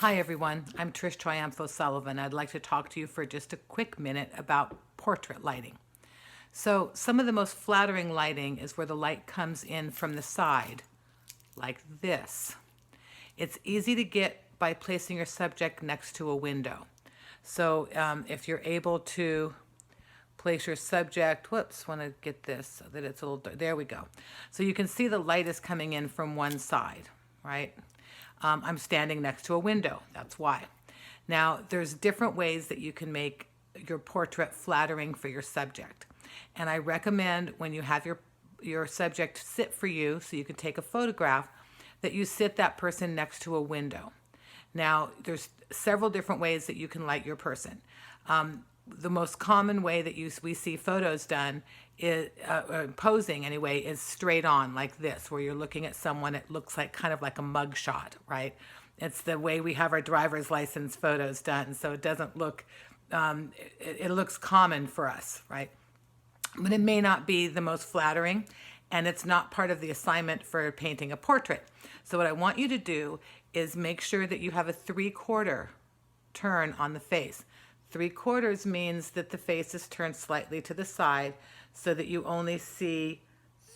Hi everyone, I'm Trish Triumph O'Sullivan. I'd like to talk to you for just a quick minute about portrait lighting. So some of the most flattering lighting is where the light comes in from the side, like this. It's easy to get by placing your subject next to a window. So if you're able to place your subject, whoops, want to get this so that it's a little, there we go. So you can see the light is coming in from one side, right? I'm standing next to a window, that's why. Now, there's different ways that you can make your portrait flattering for your subject. And I recommend when you have your subject sit for you so you can take a photograph, that you sit that person next to a window. Now, there's several different ways that you can light your person. The most common way that we see photos done is posing anyway is straight on like this, where you're looking at someone. It looks like kind of like a mug shot, right? It's the way we have our driver's license photos done, so it doesn't look it looks common for us, right? But it may not be the most flattering, and it's not part of the assignment for painting a portrait. So what I want you to do is make sure that you have a 3/4 turn on the face. 3/4 means that the face is turned slightly to the side so that you only see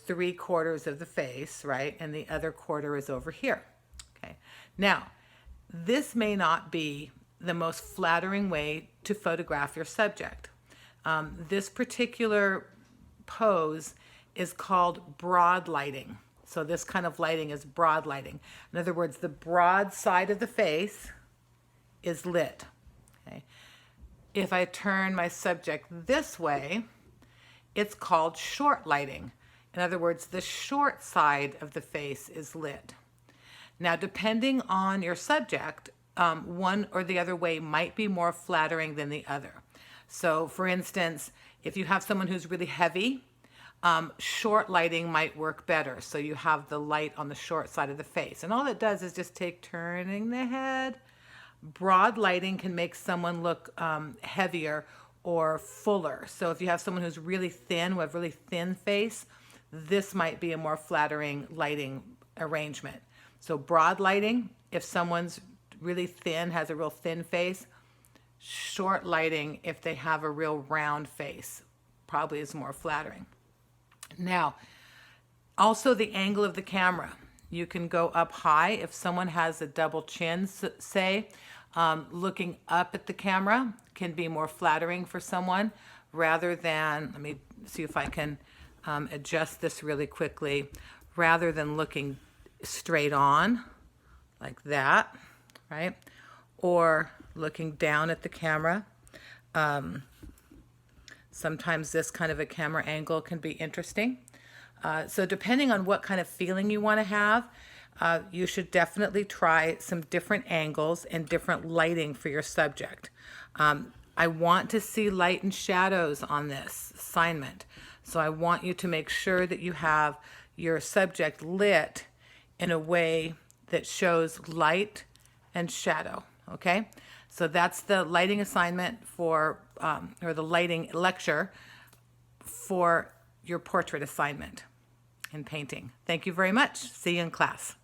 3/4 of the face, right? And the other quarter is over here, okay? Now, this may not be the most flattering way to photograph your subject. This particular pose is called broad lighting. So this kind of lighting is broad lighting. In other words, the broad side of the face is lit, okay? If I turn my subject this way, it's called short lighting. In other words, the short side of the face is lit. Now, depending on your subject, one or the other way might be more flattering than the other. So, for instance, if you have someone who's really heavy, short lighting might work better. So you have the light on the short side of the face. And all it does is just take turning the head. Broad lighting can make someone look heavier or fuller. So if you have someone who's really thin, who have really thin face, this might be a more flattering lighting arrangement. So broad lighting, if someone's really thin, has a real thin face. Short lighting, if they have a real round face, probably is more flattering. Now, also the angle of the camera. You can go up high. If someone has a double chin, say, looking up at the camera can be more flattering for someone rather than, let me see if I can adjust this really quickly, rather than looking straight on like that, right? Or looking down at the camera. Sometimes this kind of a camera angle can be interesting. So depending on what kind of feeling you want to have, you should definitely try some different angles and different lighting for your subject. I want to see light and shadows on this assignment. So I want you to make sure that you have your subject lit in a way that shows light and shadow, okay? So that's the lighting assignment for, or the lighting lecture for your portrait assignment in painting. Thank you very much. See you in class.